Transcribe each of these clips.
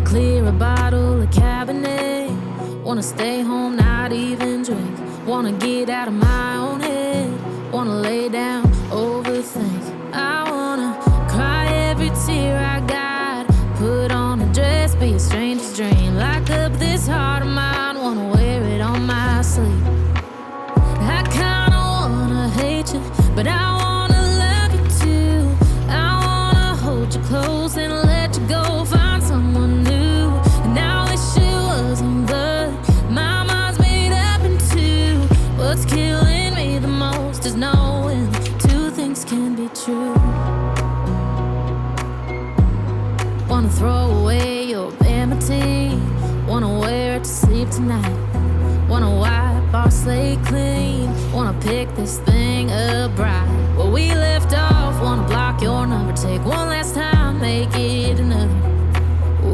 clear a bottle of Cabernet. Wanna stay home, not even drink. Wanna get out of my own head. Wanna lay down, overthink. I wanna cry every tear I got. Put on a dress, be a stranger's dream. Lock up this heart of mine, wanna wear it on my sleeve. I kinda wanna hate you, but I wanna love you too. I wanna hold you close and let you go. Find someone new, and I wish it wasn't, but my mind's made up in two. What's killing me the most is knowing two things can be true. Wanna throw away your vanity. Wanna wear it to sleep tonight. Wanna wipe our slate clean. Wanna pick this thing up right where we left off. Wanna block your number, take one last time, make it another.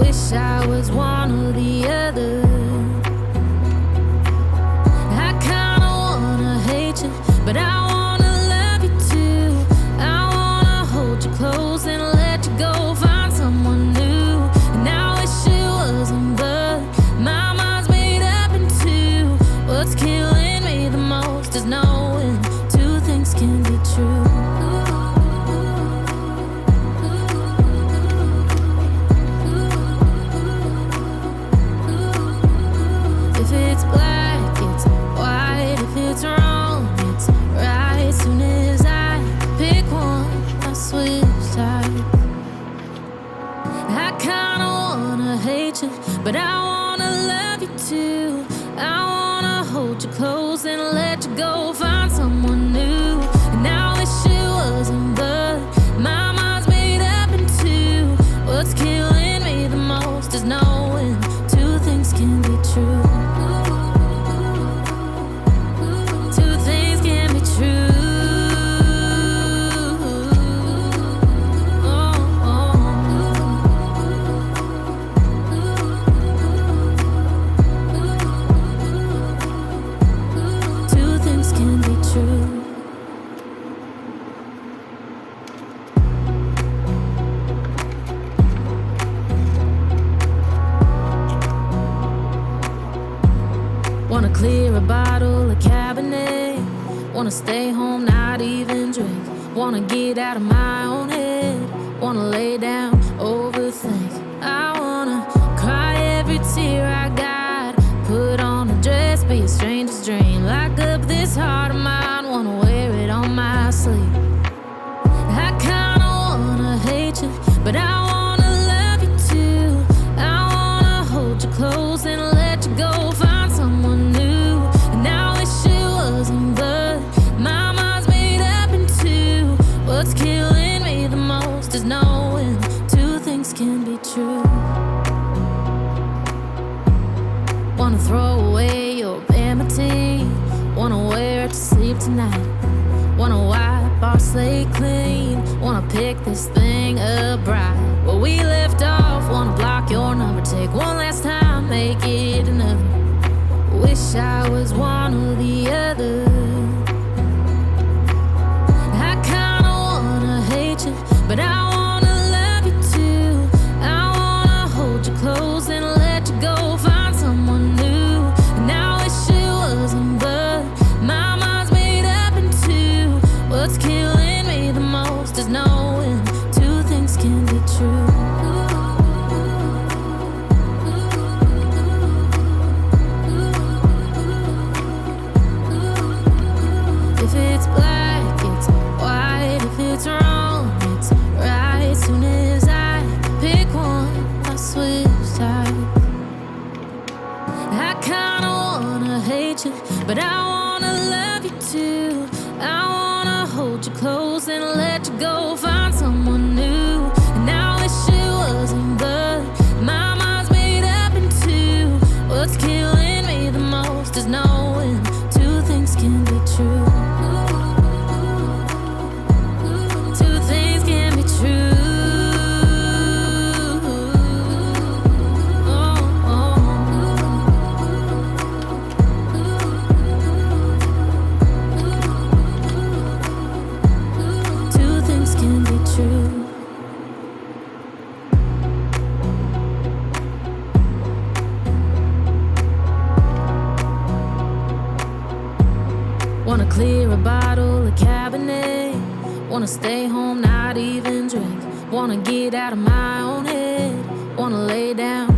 Wish I was one or the other. I kinda wanna hate you, but I wanna love you too. I wanna hold you close and let you go. Find someone new, and I wish it wasn't, but my mind's made up in two. What's killing me the most is knowing two things can be true. If it's black, it's white. If it's wrong, it's right. Soon as I pick one, I switch sides. I kinda wanna hate you, but I wanna love you too. I wanna hold you close and let you go. Find someone new, and I wish it wasn't, but my mind's made up in two. What's killing me the most is knowing two things can be true. Two things can be true. Two things can be true. Wanna clear a bottle of Cabernet. Wanna stay home, not even drink. Wanna get out of my own head. Wanna lay down, overthink. I wanna cry every tear I got. Put on a dress, be a stranger's dream. Lock up this heart of mine, wanna wear it on my sleeve. I kinda wanna hate you, but I wanna love you too. I wanna hold you close and let you go. Find someone new, and I wish it wasn't, but my mind's made up in two. What's killing me the most is knowing two things can be true. Wanna throw away your vanity. Wanna wear it to sleep tonight. Wanna wipe our slate clean. Wanna pick this thing up right where we left off. Wanna block your number, take one last time, make it another. Wish I was one or the other. I kinda wanna hate you, but I wanna love you too. I wanna hold you close and let you go. Find someone new, and I wish it wasn't, but my mind's made up in two. What's killing me the most is knowing two things can be true. If it's black, it's white. If it's wrong, it's right. Soon as I pick one, I switch sides. I kinda wanna hate you, but I wanna love you too. I wanna hold you close and let you go. Find someone new, and I wish it wasn't, but my mind's made up in two. What's killing me the most is knowing two things can be true. Two things can be true. Two Wanna clear a bottle, a cabinet. Wanna stay home, not even drink. Wanna get out of my own head. Wanna lay down